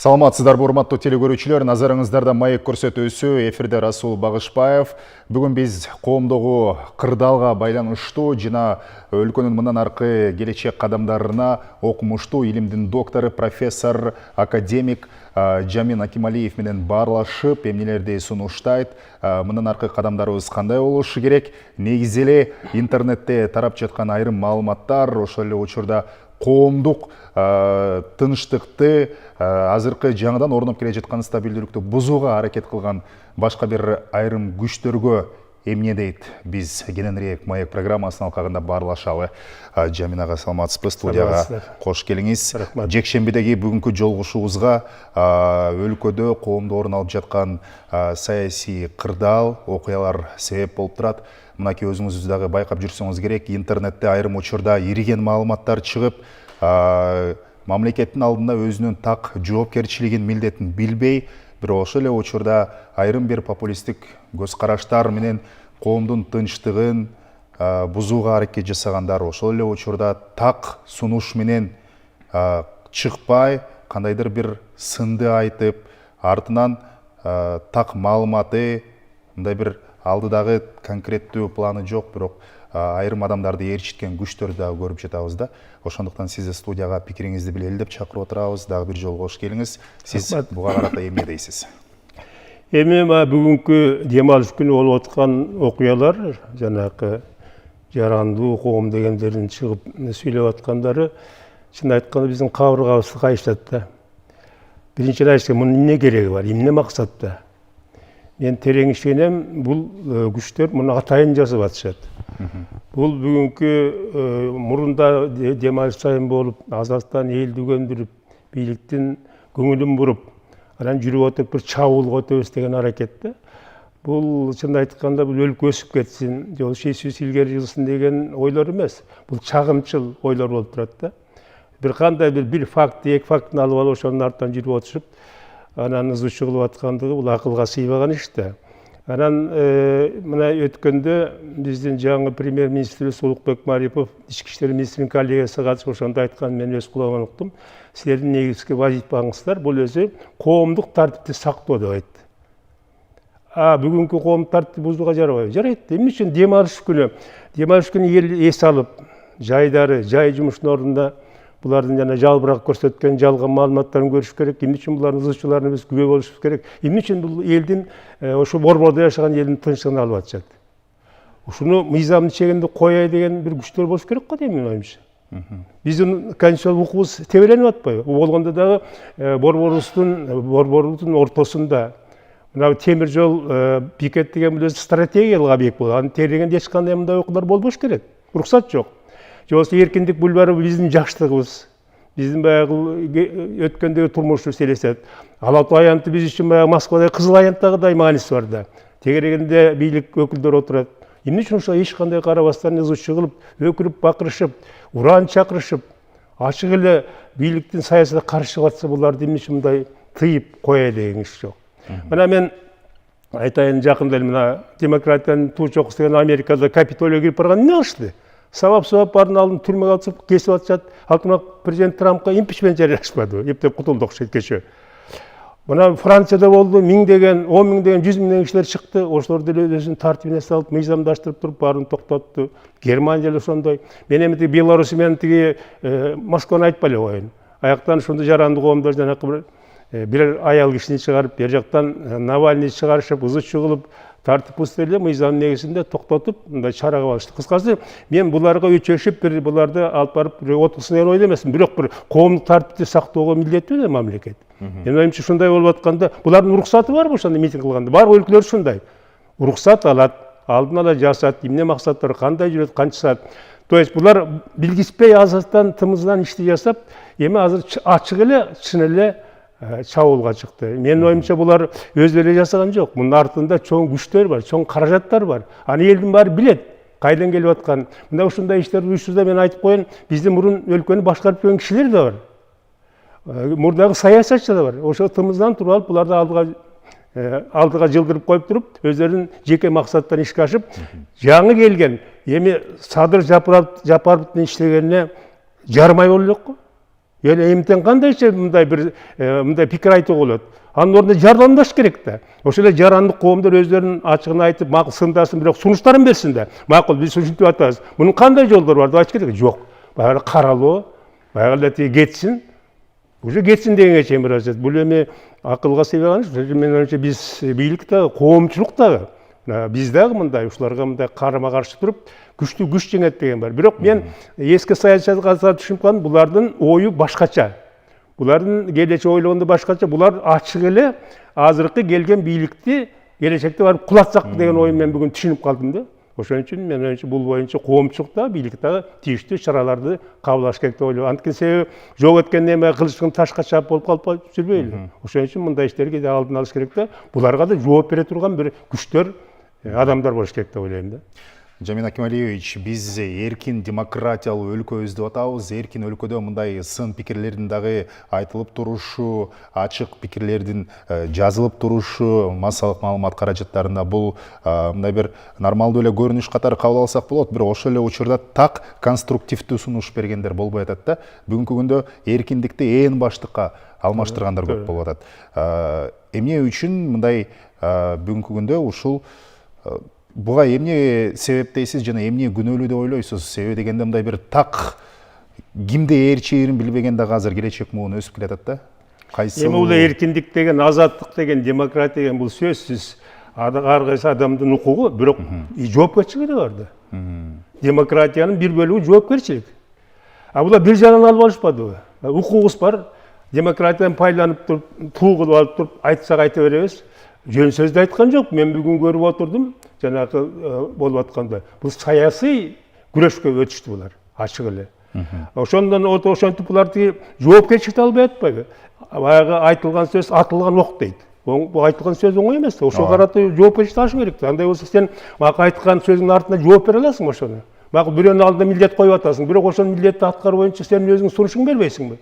Саламатсыздарбы, урматтуу телекөрүүчүлөр, назарыңыздарда маек көрсөтүүсү, эфирде Расул Багышбаев. Бүгүн биз коомдогу кырдаалга байланыштуу жана өлкөнүн мындан аркы келечек кадамдарына окумуштуу илимдин доктору, профессор, академик Жамин Акималиев менен баарлашып, эмнелерди сунуштайт, мындан аркы кадамдарыбыз кандай болушу керек, негизи эле интернетте тарап жаткан айрым маалыматтар, ошол эле учурда коомдук тынчтыкты, азыркы жаңыдан орноп келе жаткан стабилдүүлүктү бузууга аракет кылган башка бир айрым күчтөргө эмне дейт? Биз кененирээк маек программасынын алкагында баарлашалы. Жамин ага, саламатсызбы? Студияга кош келиңиз. Жекшембидеги бүгүнкү жолугушуубузга өлкөдө коомдо орун алып жаткан саясий кырдаал окуялар себеп болуп турат. Мынакей өзүңүз дагы байкап жүрсөңүз керек, интернетте айрым учурда ириген маалыматтар чыгып, мамлекеттин алдында өзүнүн так жоопкерчилигин, милдетин билбей, бирок ошол эле учурда айрым бир популисттик көз караштар менен коомдун тынчтыгын бузууга аракет жасагандар, ошол эле учурда так сунуш менен чыкпай, кандайдыр бир сынды айтып, артынан так маалыматы, мындай бир алдыдагы конкреттүү планы жок, бирок айрым адамдарды ээрчиткен күчтөрдү дагы көрүп жатабыз да. Ошондуктан сизди студияга пикириңизди билели деп чакырып отурабыз. Дагы бир жолу кош келиңиз. Сиз буга карата эмне дейсиз? Эми бүгүнкү демалыш күнү болуп аткан окуялар, жанакы жарандуу коом дегендердин чыгып сүйлөп аткандары, чын айтканда биздин кабыргабызды кайышат да. Биринчи айтканда мунун эмне кереги бар, эмне максатта? Мен терең ишенем, бул күчтөр муну атайын жасап атышат. Бул бүгүнкү мурунда демалыш сайын болуп, азаттан элди көндүрүп, бийликтин көңүлүн буруп, анан жүрүп отуруп бир чабуулга өтөбүз деген аракетте. Бул чын айтканда бул өлкө өсүп кетсин, же шейсиз илгери жылсын деген ойлор эмес. Бул чагымчыл ойлор болуп турат да. Бир кандай бир факт, эки фактын алып алып, ошонун артынан жүрүп отушуп, анан ызычуу кылып аткандыгы бул акылга сыйбаган иш да. Анан мына өткөндө биздин жаңы премьер-министрибиз Улукбек Марипов ички иштер министринин коллегиясы катышып ошондо айткан, мен өз кулагыман уктум. Силердин негизги вазифаңыздар бул өзү коомдук тартипти сактоо деп айтты. Бүгүнкү коомдук тартипти бузууга жарабайбы? Жарайт. Эмне үчүн демалыш күнү эл эс алып, жайдары, жай жумуштун ордунда булардын жана жалбырак көрсөткөн жалган маалыматтарын көрүш керек. Эмне үчүн булардын ызычууларына биз күбө болушубуз керек? Эмне үчүн бул элдин ошо борбордо жашаган элдин тынчтыгын алып атышат? Ушуну мыйзамдын чегинде кояй деген бир күчтөр болуш керек го дейм, менин оюмча. Биздин конституциялык укугубуз тебеленип атпайбы? Болгондо дагы борборубуздун ортосунда мына темир жол бекет деген бул өзү стратегиялык объект болот. Анын тереңинде эч кандай мындай окуулар болбош керек. Уруксат жок. Же болбосо эркиндик бульвары биздин жаштыгыбыз, биздин баягы өткөндөгү турмушубуз элестет. Ала Ала тоо аянты биз үчүн баягы Москвада кызыл аянттагыдай мааниси бар да. Тегерегинде бийлик өкүлдөрү отурат. Эмне үчүн ошо эч кандай карабастан ызычуу кылып, өкүрүп, бакырышып, уран чакырышып, ачык эле бийликтин саясатына каршы чыгып атса, буларды эмне үчүн мындай тыйып коя деген иш жок. Мына мен айтайын, жакында эле мына демократиянын туу чокусу деген Америкада Капитолийге кирип барган эмне кылышты? Сабап барын алып түрмөгө алып кесип атышат. Ал президент Трампка импичмент жарыяшпады. Эптеп кутулду окшойт кечээ. Мына Францияда болду, 1000 деген, 10 000 деген, 100 000 деген кишилер чыкты. Ошолор деле өзүнүн тартибине салып, мыйзамдаштырып туруп, баарын токтотту. Германия деле ошондой. Мен эми Беларусь менен Москваны айтпай эле коеюн. Аяктан ошондо жарандуу коомдор жанакы бир аял кишини чыгарып, бер жактан Навальный чыгарышып, ызычуу кылып, тартип бузду эле мыйзамдын негизинде токтотуп, мындай чарага алышты. Кыскасы, мен буларга өчөшүп, бир буларды алып барып отурсын деген ойдо эмесмин. Бирок бир коомдук тартипти сактоого милдеттүү да мамлекет. Мен оюмча ушундай болуп атканда, булардын уруксаты барбы ошондо митинг кылганда? Бар өлкөлөр ушундай. Уруксат алат, алдын ала жасат, эмне максаттар, кандай жүрөт, канча саат. То есть булар билгиспей азаттан тымыздан ишти жасап, эми азыр ачык эле, чын эле чабуулга чыкты. Менин оюмча булар өздөрү жасаган жок. Мунун артында чоң күчтөр бар, чоң каражаттар бар. Аны элдин баары билет. Кайдан келип аткан. Мында ушундай иштерди уюштурда мен айтып коеюн, биздин мурун өлкөнү башкарып жүргөн кишилер да бар. Мурдагы саясатчы да бар. Ошо тымыздан туруп алып, буларды алдыга жылдырып коюп туруп, өздөрүнүн жеке максаттарын ишке ашып, жаңы келген эми Садыр Жапаровдун иштегенине жармай боло элек го. эмтен кандайча мындай бир мындай пикир айтууга болот. Анын ордуна жардамдаш керек да. Ошол эле жарандык коомдор өздөрүнүн ачыгын айтып, макул сындасын, бирок сунуштарын берсин да. Макул биз ушинтип атабыз. Мунун кандай жолдору бар деп айтыш керек. Жок. Баягы каралоо, баягы эле кетсин. Уже кетсин дегенге чейин бир азат. Бул эми акылга сыйбаган. Менин оюмча биз бийлик дагы, коомчулук дагы, биз дагы мындай ушуларга мындай карама каршы туруп, күчтүү күч жеңет деген бар. Бирок мен эски саясатка түшүнүп калдым, булардын ою башкача. Булардын келечек ойлогондо башкача. Булар ачык эле азыркы келген бийликти келечекте барып кулатсак деген оюн мен бүгүн түшүнүп калдым да. Ошон үчүн мен оюмча бул боюнча коомчулук да, бийлик дагы тийиштүү чараларды кабыл алыш керек деп ойлойм. Анткени себеби жок эткенде эме кылычтын ташка чаап болуп калып жүрбөйлү. Ошон үчүн мындай иштерге да алдын алыш керек да. Буларга да жооп бере турган бир күчтөр, адамдар болуш керек деп ойлойм да. Жамин Акималиевич, биз эркин демократиялуу өлкөбүз деп атабыз. Эркин өлкөдө мындай сын пикирлердин дагы айтылып турушу, ачык пикирлердин жазылып турушу, массалык маалымат каражаттарында бул мындай бир нормалдуу эле көрүнүш катары кабыл алсак болот. Бирок ошол эле учурда так конструктивдүү сунуш бергендер болбой атат да. Бүгүнкү күндө эркиндикти ээн баштыкка алмаштыргандар көп болуп атат. Эмне үчүн мындай бүгүнкү күндө ушул буга эмне себеп дейсиз жана эмне күнөөлүү деп ойлойсуз? Себеби дегенде мындай бир так кимде ээрчээрин билбеген дагы азыр келечек муун өсүп келатат да. Кайсы Эми бул эркиндик деген, азаттык деген, демократия деген бул сөзсүз ар кайсы адамдын укугу, бирок жоопкерчилиги бар да. Демократиянын бир бөлүгү жоопкерчилик. А булар бир жагынан алып алышпадыбы? Укугубуз бар, демократиядан пайдаланып туруп, туу кылып алып туруп, айтсак айта беребиз. Жөн сөздү айткан жок. Мен бүгүн көрүп отурдум, жанагы болуп атканда. Бул саясий күрөшкө өтүштү булар, ачык эле. Ошондон ошентип булар жоопкерчиликти албай атпайбы? Баягы айтылган сөз атылган ок дейт. Бул айтылган сөз оңой эмес да. Ошого карата жоопкерчиликти алыш керек да. Андай болсо сен айткан сөзүңдүн артына жооп бере аласың ошону. Макул бирөөнүн алдына милдет коюп атасың, бирок ошол милдетти аткаруу боюнча сен өзүң сунушуң бербейсиңби?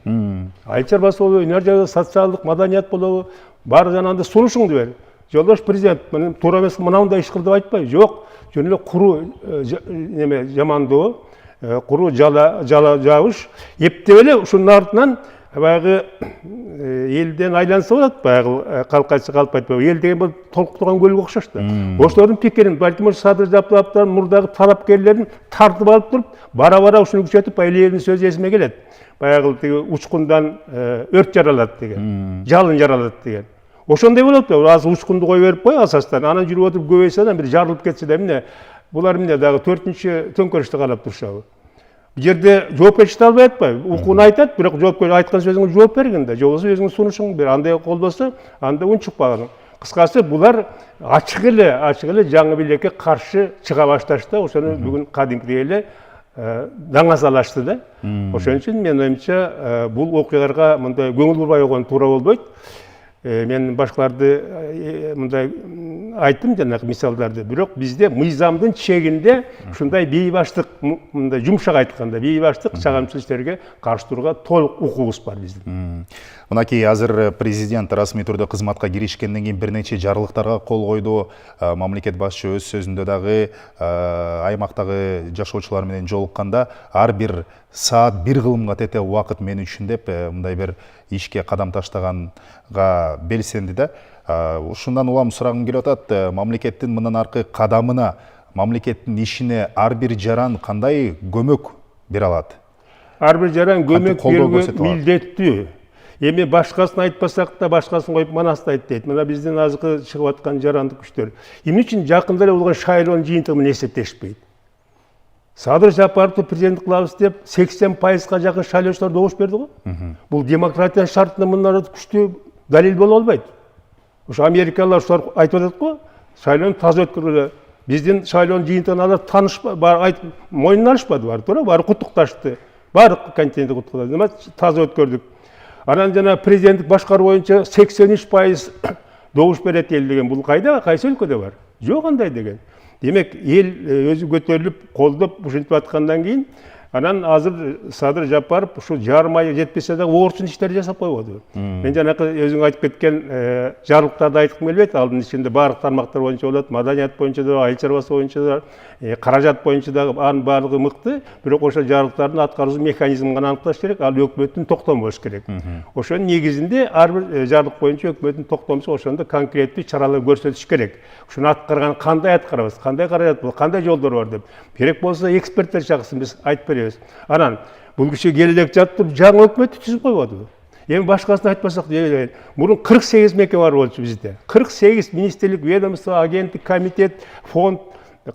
Айыл чарбасы болобу, өнөр жайы, социалдык, маданият болобу, бар жанагындай сунушуңду бер. Жолдош президент, мен туура эмес мынандай иш кыл деп айтпайбы. Жок, жөн эле куруу неме жамандоо, куруу жала жабыш, эптеп эле ушунун артынан баягы элден айланса болот, баягы калкайчы калп айтпайбы. Эл деген бул толкуп турган көлгө окшош да. Ошолордун пикирин, балким Садыр Жапаровдун мурдагы талапкерлерин тартып алып туруп, бара-бара ушуну күчөтүп, элдин сөзү эсиме келет. Баягы учкундан өрт жаралат деген, жалын жаралат деген. Ошондой болот да, азыр учкунду кое берип кой асастан, анан жүрүп отуруп көбөйсө да бир жарылып кетсе да эмне, булар эмне дагы 4-чү төңкөрүштү карап турушабы? Бул жерде жоопкерчиликти албай атпайбы? Укууну айтат, бирок жоопкер айткан сөзүңө жооп бергин да, же болбосо өзүңүн сунушуңду бер. Андай болбосо, анда унчукпагын. Кыскасы булар ачык эле жаңы бийликке каршы чыга башташты, ошону бүгүн кадимкидей эле даңазалашты да. Ошон үчүн менин оюмча бул окуяларга мындай көңүл бурбай койгон туура болбойт. Мен башкаларды мындай айттым жанагы мисалдарды, бирок бизде мыйзамдын чегинде ушундай бейбаштык, мындай жумшак айтканда, бейбаштык чагымчыл иштерге каршы турууга толук укугубуз бар биздин. Мынакей азыр президент расмий түрдө кызматка киришкенден кийин бир нече жарлыктарга кол койду. Мамлекет башчы өз сөзүндө дагы аймактагы жашоочулар менен жолукканда ар бир саат бир кылымга тете убакыт мен үчүн деп мындай бир ишке кадам таштаганга белсенди да. Ушундан улам сурагым келип атат, мамлекеттин мындан аркы кадамына, мамлекеттин ишине ар бир жаран кандай көмөк бере алат? Ар бир жаран көмөк берүүгө милдеттүү. Эми башкасын айтпасак да, башкасын коюп манасты айт дейт. Мына биздин азыркы чыгып аткан жарандык күчтөр. Эмне үчүн жакында эле болгон шайлоонун жыйынтыгы менен эсептешпейт? Садыр Жапаровду президент кылабыз деп 80%га жакын шайлоочулар добуш берди го. Бул демократиянын шартына мындан күчтүү далил боло албайт. Ошо америкалыктар ушулар айтып атат го, шайлоону таза өткөргүлө. Биздин шайлоонун жыйынтыгын алар таанышпады, мойнуна алышпады, баары куттукташты. Баары континентти куттуктады. Нема таза өткөрдүк. Анан жана президенттик башкаруу боюнча 83% добуш берет эл деген бул кайда, кайсы өлкөдө бар? Жок андай деген. Демек эл өзү көтөрүлүп, колдоп ушинтип аткандан кийин Анан азыр Садыр Жапаров ушу жарым ай жетпесе да орчун иштер жасап койбоду. Мен жанакы өзүң айтып кеткен жарлыктарды айткым келбейт. Алдын ичинде баардык тармактар боюнча болот, маданият боюнча да, айыл чарбасы боюнча да, каражат боюнча да анын баардыгы мыкты. Бирок ошол жарлыктардын аткаруусу механизмин гана аныкташ керек. Ал өкмөттүн токтому болуш керек. Ошонун негизинде ар бир жарлык боюнча өкмөттүн токтомусу ошондо конкреттүү чаралар көрсөтүш керек. Ушуну аткарган кандай аткарабыз, кандай каражат болот, кандай жолдор бар деп. Керек болсо эксперттер чакырсын, биз айтып беребиз. Анан бул киши келелек жатып жаңы өкмөттү түзүп койбоду. Эми башкасын айтпасак, мурун 48 мекеме бар болчу бизде. 48 министрлик, ведомство, агенттик, комитет, фонд,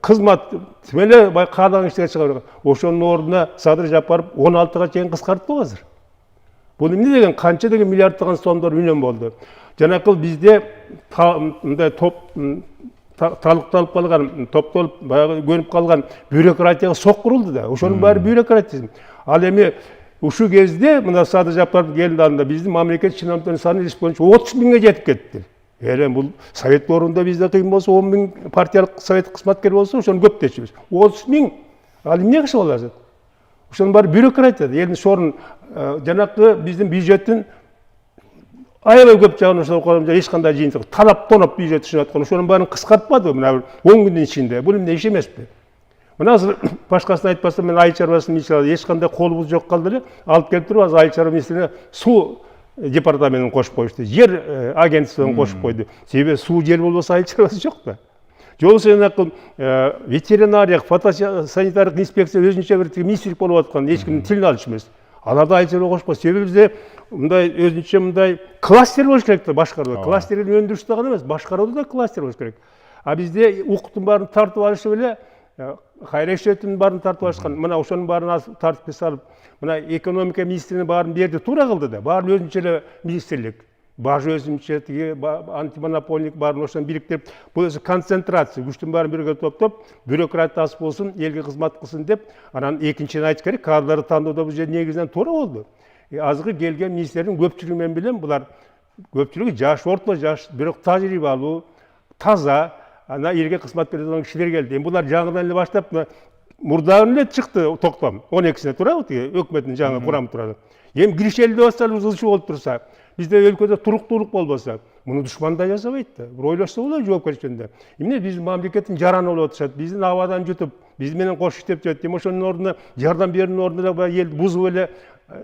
кызмат эле бай каалаган иштерге чыгарып, ошонун ордуна Садыр Жапаров 16га чейин кыскартты азыр. Бул эмне деген канча деген миллиарддаган сомдор үнөм болду. Жанакыл бизде мындай талыкталып калган, топтолуп баягы көнүп калган бюрократияга сок курулду да. Ошонун баары бюрократизм. Ал эми ушу кезде мына Садыр Жапаров келди анда биздин мамлекет чиновниктөрүнүн саны республика боюнча 30 миңге жетип кетти. Эми бул совет орунда бизде кыйын болсо 10 миң партиялык совет кызматкер болсо ошону көп дечүбүз. 30 миң ал эмне кылышып алат? Ошонун баары бюрократия. Элдин сорун жанакы биздин бюджеттин аябай көп жагын ошол коюмда эч кандай жыйынтык талап тоноп бюджет түшүнүп аткан. Ошонун баарын кыскартпады мына 10 күндүн ичинде. Бул эмне иш эмеспи? Мына азыр башкасын айтпасам мен айыл чарбасын министрлиги эч кандай колубуз жок калды эле. Алып келип туруп азыр айыл чарба министрлигине суу департаментин кошуп коюшту. Жер агентствосун кошуп койду. Себеби суу жер болбосо айыл чарбасы жок да. Жолсу ветеринария, фотосанитарлык инспекция өзүнчө бир министрлик болуп аткан, эч кимдин тилин алыш эмес. Аларды айыл чарба кошпойт. Себеби бизде мындай өзүнчө мындай кластер болуш керек да башкаруу. Кластердин өндүрүштү гана эмес, башкарууда да кластер болуш керек. А бизде укуктун баарын тартып алышып эле кайрекчиликтин баарын тартып алышкан. Мына ошонун баарын тартып салып, мына экономика министринин баарын берди, туура кылды да. Баары өзүнчө эле министрлик. Бажы өзүнчө, тиги антимонопольник баарын ошон бириктирип, бул өзү концентрация, күчтүн баарын бирге топтоп, бюрократ аз болсун, элге кызмат кылсын деп, анан экинчиден айтыш керек, кадрдарды тандоодо бул жер негизинен туура болду. Азыркы келген министрлердин көпчүлүгү мен билем, булар көпчүлүгү жаш, орто жаш, бирок тажрыйбалуу, таза, ана элге кызмат бере турган кишилер келди. Эми булар жаңыдан эле баштап мурдагы эле чыкты токтом, 12-сине туурабы, тиги өкмөттүн жаңы курамы турат. Эми киришели деп атсалар, узулчу болуп турса, бизде өлкөдө туруктуулук болбосо, муну душман да жасабайт да. Бир ойлошсо болот жоопкерчиликте. Эмне биздин мамлекеттин жараны болуп атышат, биздин абадан jutуп, биз менен кош иштеп жатат. Эми ошонун ордуна жардам берүүнүн ордуна баягы элди бузуп эле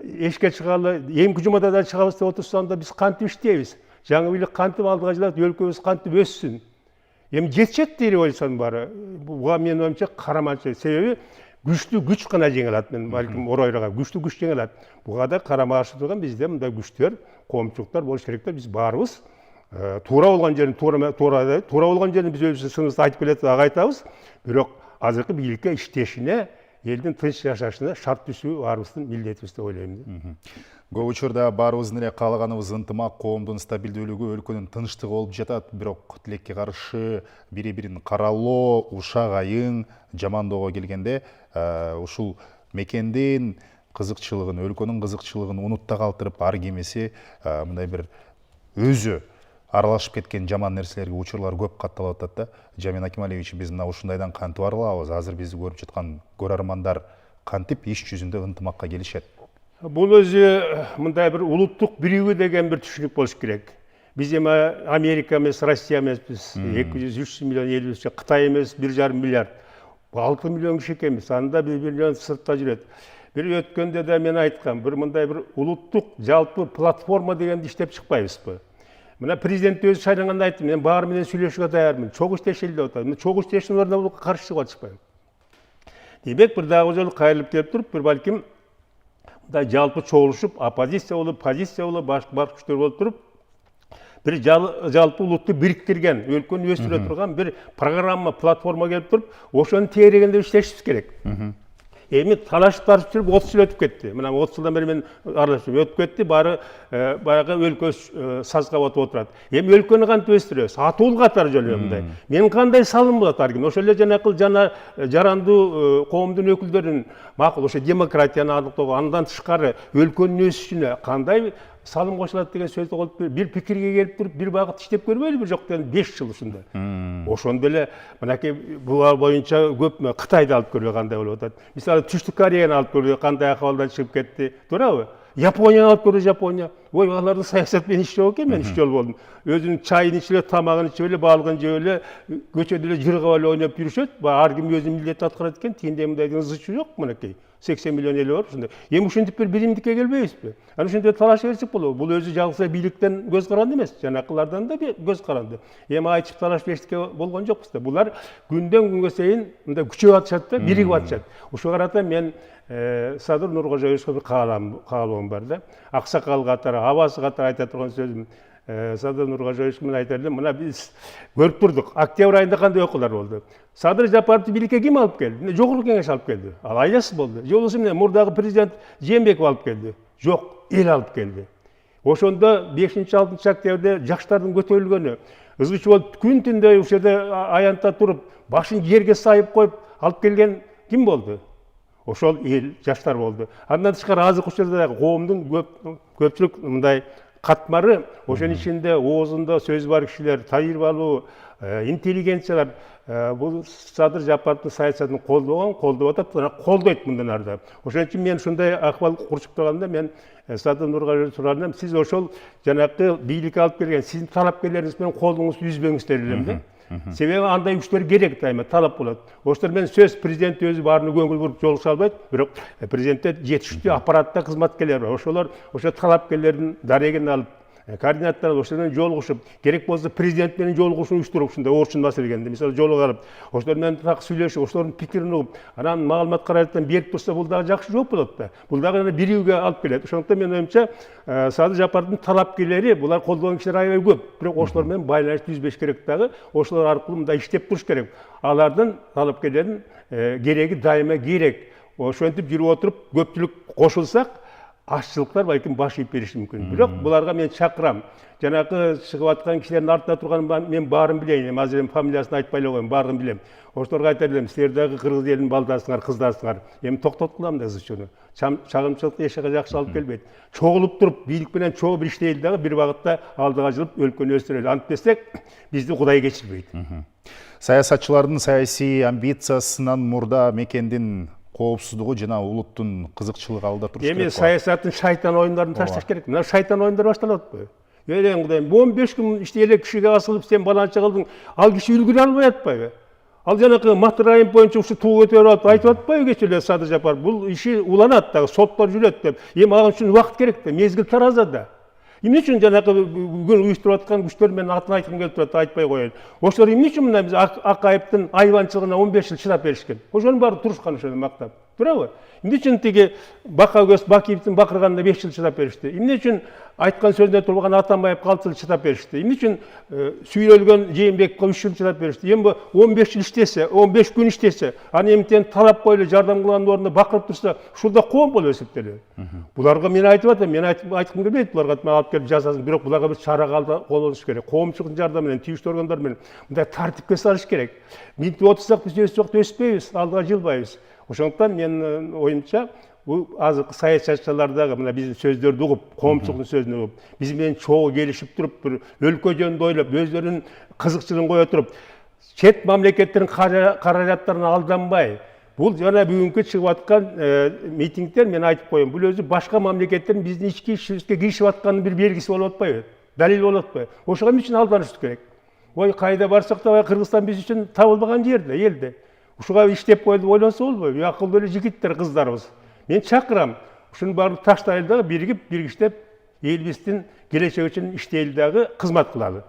эшикке чыгалы, эмки жумада да чыгабыз деп отурсаңда биз кантип иштейбиз? Жаңы бийлик кантип алдыга жылат, өлкөбүз кантип өссүн? Эми жетишет дейт ойлосом баары. Буга менин оюмча караманчылык. Себеби күчтүү күч гана жеңе алат. Мен балким оройрога күчтүү күч жеңе алат. Буга да карама каршы турган бизде мындай күчтөр, коомчулуктар болуш керек да. Биз баарыбыз туура болгон жерин туура болгон жерин биз өзүбүздүн сыныбызда айтып келет, ага айтабыз. Бирок азыркы бийликке иштешине, элдин тынч жашашына шарт түзүү баарыбыздын милдетибиз деп ойлойм. Көп учурда баарыбыздын эле каалаганыбыз ынтымак, коомдун стабилдүүлүгү, өлкөнүн тынчтыгы болуп жатат. Бирок тилекке каршы бири-бирин каралоо, ушак айың, жамандоого келгенде ушул мекендин кызыкчылыгын, өлкөнүн кызыкчылыгын унутта калтырып, ар кимиси мындай бир өзү аралашып кеткен жаман нерселерге учурлар көп катталып атат да. Жамин Акималиевич, биз мына ушундайдан кантип арыла алабыз? Азыр бизди көрүп жаткан көрөрмандар кантип иш жүзүндө ынтымакка келишет? Бул өзү мындай бир улуттук биригүү деген бир түшүнүк болуш керек. Биз эми Америка эмес, Россия эмеспиз. 200-300 миллион элибиз, Кытай эмес, 1,5 миллиард. 6 миллион киши экенбиз. Анда 1 миллион сыртта жүрөт. Бир өткөндө да мен айткам, бир мындай бир улуттук жалпы платформа дегенди иштеп чыкпайбызбы? Мына президент өзү шайланганда айтты, мен баары менен сүйлөшүүгө даярмын. Чогуу иштешели деп атат. Мен чогуу иштештин ордуна буга каршы чыгып атышпайм. Демек, бир дагы жолу кайрылып келип туруп, бир балким мындай жалпы чогулушуп, оппозиция болуп, позиция болуп, башка күчтөр болуп туруп, бир жалпы улутту бириктирген, өлкөнү өстүрө турган бир программа, платформа келип туруп, ошону тегерегенде иштешибиз керек. Эми талаш-тарыш жүрүп 30 жыл өтүп кетти. Мына 30 жылдан бери мен аралашып өтүп кетти, баары баягы өлкө сазга батып отурат. Эми өлкөнү кантип өстүрөбүз? Атуулуу катары жолу мындай. Менин кандай салым болот ар ким? Ошол эле жанакыл жарандуу коомдун өкүлдөрүнүн макул ошо демократияны аныктоого, андан тышкары өлкөнүн өсүшүнө кандай салым кошулат деген сөздү колуп бир пикирге келип туруп бир багыт иштеп көрбөйлүбү жок дегенде 5 жыл ушунда. Ошондо эле мынакей буга боюнча көп Кытайды алып көргөй кандай болуп атат. Мисалы Түштүк Кореяны алып көргөй кандай акыбалдан чыгып кетти. Туурабы? Японияны алып көргөй Жапония. Ой, алардын саясат менен иш жок экен, мен 3 жыл болдум. Өзүнүн чайын ичип эле, тамагын ичип эле, балыгын жеп эле, көчөдө эле жыргап эле ойноп жүрүшөт. Ар ким өзүнүн милдетин аткарат экен, тигиндей мындайдын ызычы жок мынакей. 80 миллион эли бар ушундай. Эми ушинтип бир биримдикке келбейбизби? Анан ушинтип талашып берсек болобу. Бул өзү жалгыз бийликтен көз каранды эмес, жанакылардан да көз каранды. Эми айтып талашып беришке болгон жокпуз да. Булар күндөн күнгө сайын мындай күчөп атышат да, биригип атышат. Ушуга карата мен Садыр Нуркожоевичке бир каалоом бар да. Аксакал катары, абасы катары айта турган сөзүм. Садыр Нуркожоевич менен айтар элем, мына биз көрүп турдук. Октябрь айында кандай окуулар болду? Садыр Жапаровду бийликке ким алып келди? Жогорку кеңеш алып келди. Ал айласы болду. Же болбосо эмне мурдагы президент Жээнбеков алып келди? Жок, эл алып келди. Ошондо 5-6 октябрда жаштардын көтөрүлгөнү, ызгыч болуп күн түндөй ушул жерде аянтта туруп, башын жерге сайып коюп алып келген ким болду? Ошол эл, жаштар болду. Андан тышкары азыркы учурда коомдун көпчүлүк мындай катмары, ошонун ичинде оозунда сөз бар кишилер, тажрыйбалуу, интеллигенциялар бул Садыр Жапаровдун саясатын колдоп атат, колдойт мындан ары да. Ошон үчүн мен ушундай акыбал курчуп турганда мен Садыр Нуркожоевичке сурардым, сиз ошол жанакы бийликке алып келген сиздин талапкерлериңиз менен колуңузду үзбөңүздөр элем да. Себеби андай күчтөр керек дайыма, талап болот. Ошолор менен сөз президент өзү баарына көңүл буруп жолугуша албайт, бирок президентте жетиштүү аппаратта кызматкерлер бар. Ошолор ошо талапкерлердин дарегин алып, координаттар ошолор менен жолугушуп, керек болсо президент менен жолугушууну уюштуруп, ушундай орчун маселегенде, мисалы жолугуп, ошолор менен так сүйлөшүп, ошолордун пикирин угуп, анан маалымат каражаттан берип турса, бул дагы жакшы жооп болот да. Бул дагы бирүүгө алып келет. Ошондуктан менин оюмча, Садыр Жапаровдун талапкерлери, булар колдогон кишилер аябай көп. Бирок ошолор менен байланышты үзбөш керек дагы, ошолор аркылуу мындай иштеп туруш керек. Алардын талапкерлердин кереги дайыма керек. Ошентип жүрүп отуруп, көпчүлүк кошулсак, ашчылыктар балким баш ийип бериши мүмкүн. Бирок буларга мен чакырам. Жанагы чыгып аткан кишилердин артында турган мен баарын билейин. Азыр фамилиясын айтпай эле коеюн, баарын билем. Ошолорго айтар элем, силер дагы кыргыз элинин балдарсыңар, кыздарсыңар. Эми токтоткула да ызычууну. Чагымчылыкты эч жакка жакшы алып келбейт. Чогулуп туруп, бийлик менен чогуу бир иштейли дагы бир багытта алдыга жылып өлкөнү өстүрөлү. Антпесек, бизди Кудай кечирбейт. Саясатчылардын саясий амбициясынан мурда мекендин коопсуздугу жана улуттун кызыкчылыгы алда туруш керек. Эми саясаттын шайтан оюндарын ташташ керек. Мына шайтан оюндары башталып атпайбы? Элең Кудайым, 15 күн иштей эле кишиге асылып сен баланча кылдың, ал киши үлгүрө албай атпайбы? Ал жанакы Мактар район боюнча ушу туу көтөрүп алып айтып атпайбы кечээ эле Садыр Жапаров? Бул иши уланат дагы, соттор жүрөт деп. Эми ага үчүн убакыт керек да, мезгил тараза да. Эмне үчүн жанакы бүгүн уюштуруп аткан күчтөр менен атын айткым келип турат, айтпай коеюн. Ошолор эмне үчүн мына биз Акаевдин айбанчылыгына 15 жыл чыдап беришкен? Ошонун баары турушкан ошону мактап. Туурабы? Эмне үчүн тиги Бакагөз Бакиевдин бакырганына 5 жыл чыдап беришти? Эмне үчүн айткан сөзүндө турган Атамбаев 6 жыл чыдап беришти? Эмне үчүн сүйлөлгөн Жээнбековго 3 жыл чыдап беришти? Эми 15 жыл иштесе, 15 күн иштесе, аны эмтен талап коелу, жардам кылгандын ордуна бакырып турса, ушул да коом болуп эсептелет. Буларга мен айтып атам, мен айткым келбейт, буларга алып келип жазасын, бирок буларга бир чара колдонуш керек. Коомчулуктун жардамы менен, тийиштүү органдар менен мындай тартипке салыш керек. Минтип отурсак биз өсөк өспөйбүз, алдыга жылбайбыз. Ошондуктан менин оюмча, бул азыркы саясатчылардагы мына биздин сөздөрдү угуп, коомчулуктун сөзүн угуп, биз менен чогуу келишип туруп, бир өлкө жөнүндө ойлоп, өздөрүнүн кызыкчылыгын кое туруп, чет мамлекеттердин каражаттарына алданбай, бул жана бүгүнкү чыгып аткан митингдер, мен айтып коеюн, бул өзү башка мамлекеттердин биздин ички ишибизге киришип атканын бир белгиси болуп атпайбы? Далил болуп атпайбы? Ошого эмне үчүн алданышыбыз керек? Ой, кайда барсак да Кыргызстан биз үчүн табылбаган жер да, элде. Ушуга иштеп коелу деп ойлонсо болбойбу? Акылдуу эле жигиттер, кыздарыбыз. Мен чакырам, ушунун баарын таштайлы дагы биригип, биргиштеп, элибиздин келечеги үчүн иштейли дагы, кызмат кылалы.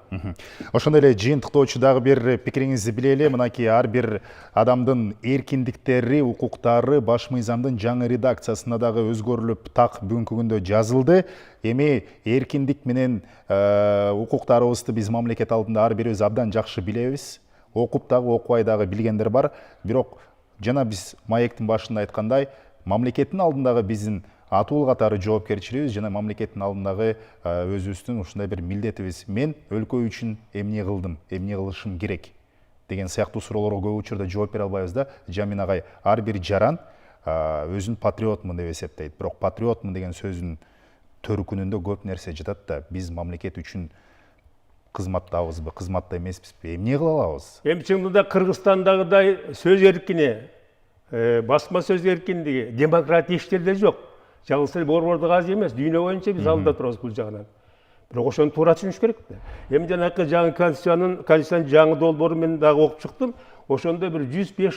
Ошондой эле жыйынтыктоочу дагы бир пикириңизди билели. Мынакей ар бир адамдын эркиндиктери, укуктары баш мыйзамдын жаңы редакциясына дагы өзгөрүлүп, так бүгүнкү күндө жазылды. Эми эркиндик менен укуктарыбызды биз мамлекет алдында ар бирибиз абдан жакшы билебиз. Окуп дагы, окубай дагы билгендер бар. Бирок жана биз маектин башында айткандай, мамлекеттин алдындагы биздин атуу катары жоопкерчилигибиз жана мамлекеттин алдындагы өзүбүздүн ушундай бир милдетибиз. Мен өлкө үчүн эмне кылдым, эмне кылышым керек деген сыяктуу суроолорго көп учурда жооп бере албайбыз да. Жамин агай, ар бир жаран өзүн патриотмун деп эсептейт. Бирок патриотмун деген сөзүн төркүнүндө көп нерсе жатат да биз мамлекет үчүн кызматтабызбы кызматта эмеспизби эмне кыла алабыз? Эми чынында Кыргызстандагыдай сөз эркини, басма сөз эркиндиги, демократия иштерде жок. Жалгыз эле борбордук Азия эмес, дүйнө боюнча биз алдыда турабыз бул жагынан. Бирок ошону туура түшүнүш керек да. Эми жанакы жаңы конституциянын жаңы долбоорун мен дагы окуп чыктым. Ошондо бир 105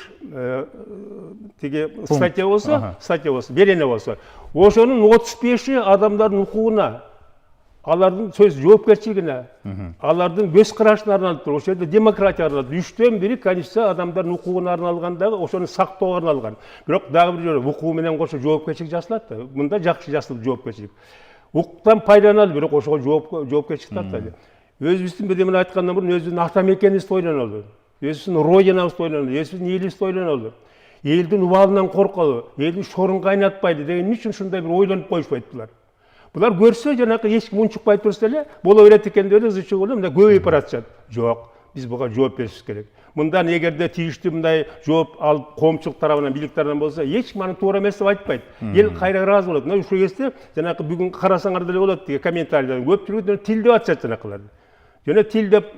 тиги статья болсо, берене болсо, ошонун 35-и адамдардын укугуна, алардын сөз жоопкерчилигине, алардын көз карашына арналып туруп, ошол жерде демократия арналып, 3төн 1 конституция адамдардын укугуна арналган дагы ошону сактоого арналган. Бирок дагы бир жолу укугу менен кошо жоопкерчилик жасалат да. Мында жакшы жасалып жоопкерчилик. Укуктан пайдаланалы, бирок ошого жоопкерчилик тарталы. Өзүбүздүн бирдемени айткандан мурун өзүбүздүн ата мекенибизди ойлонолу. Өзүбүздүн родинабызды ойлонолу, өзүбүздүн элибизди ойлонолу. Элдин убалынан корколу, элдин шорун кайнатпайлы деген үчүн ушундай бир ойлонуп коюшпайт булар. Булар көрсө жанакы эч ким унчукпай турса эле, боло берет экен деп эле ызы чыгып эле мындай көбөйүп баратышат. Жок, биз буга жооп беришибиз керек. Мындан эгерде тийиштүү мындай жооп алып коомчулук тарабынан, бийлик тарабынан болсо, эч ким аны туура эмес деп айтпайт. Эл кайра ыраазы болот. Мына ушул кезде жанакы бүгүн карасаңар деле болот деги комментарийлерден көпчүлүгү тил деп атышат жанакылар. Жана тил деп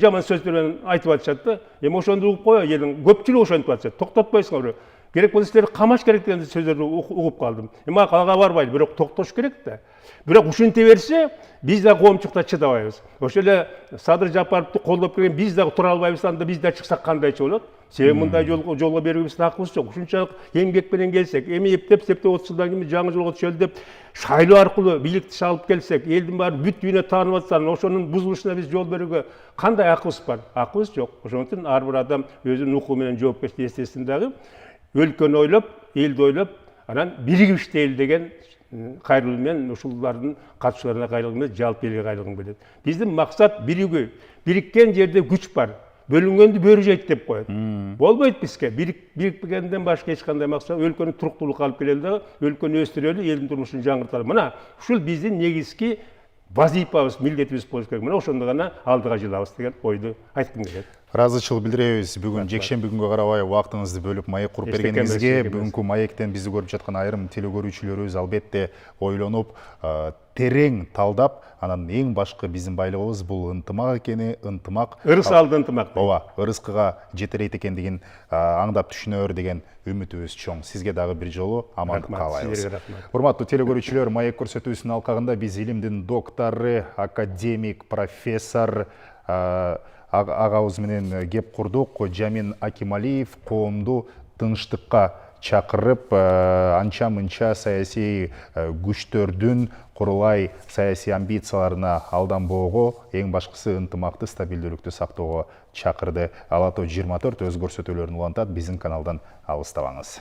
жаман сөздөр менен айтып атышат да. Эми ошону угуп кой, элин көпчүлүгү ошентип атышат. Токтотпойсуңар. Керек болсо силерди камаш керек деген сөздөрдү угуп калдым. Эми ага барбайт, бирок токтош керек да. Бирок ушинте берсе, биз да коомчулукта чыдабайбыз. Ошол эле Садыр Жапаровду колдоп келген биз дагы тура албайбыз, анда биз да чыксак кандайчы болот? Себеби мындай жолго берүүбүздүн акыбыз жок. Ушунчалык эмгек менен келсек, эми эптеп 30 жылдан кийин жаңы жолго түшөлү деп шайлоо аркылуу бийликти алып келсек, элдин баары бүт дүйнө таанып атса, ошонун бузулушуна биз жол берүүгө кандай акыбыз бар? Акыбыз жок. Ошон үчүн ар бир адам өзүнүн укугу менен жоопкерчилик эстесин дагы өлкөнү ойлоп, элди ойлоп, анан биригип иштейли деген кайрылуу менен ушулардын катышууларына кайрылгым келет, жалпы элге кайрылгым келет. Биздин максат биригүү. Бириккен жерде күч бар. Бөлүнгөндү бөрү жейт деп коет. Болбойт бизге. Бирикпегенден башка эч кандай максат, өлкөнү туруктуулукка алып келели дагы, өлкөнү өстүрөлү, элдин турмушун жаңырталы. Мына ушул биздин негизги вазифабыз, милдетибиз болуш керек. Мына ошондо гана алдыга жылабыз деген ойду айткым келет. Ыраазычылык билдиребиз. Бүгүн жекшемби күнгө карабай убактыңызды бөлүп маек куруп бергениңизге, бүгүнкү маектен бизди көрүп жаткан айрым телекөрүүчүлөрүбүз албетте ойлонуп, терең талдап, анан эң башкы биздин байлыгыбыз бул ынтымак экени, ынтымак. Ырыс алды ынтымак. Ооба, ырыскыга жетерейт экендигин аңдап түшүнөр деген үмүтүбүз чоң. Сизге дагы бир жолу амандык каалайбыз. Урматтуу телекөрүүчүлөр, маек көрсөтүүсүнүн алкагында биз илимдин доктору, академик, профессор агабыз менен кеп курдук. Жамин Акималиев коомду тынчтыкка чакырып, анча мынча саясий күчтөрдүн курулай саясий амбицияларына алданбоого, эң башкысы ынтымакты, стабилдүүлүктү сактоого чакырды. Ала тоо 24 өз көрсөтүүлөрүн улантат. Биздин каналдан алыстабаңыз.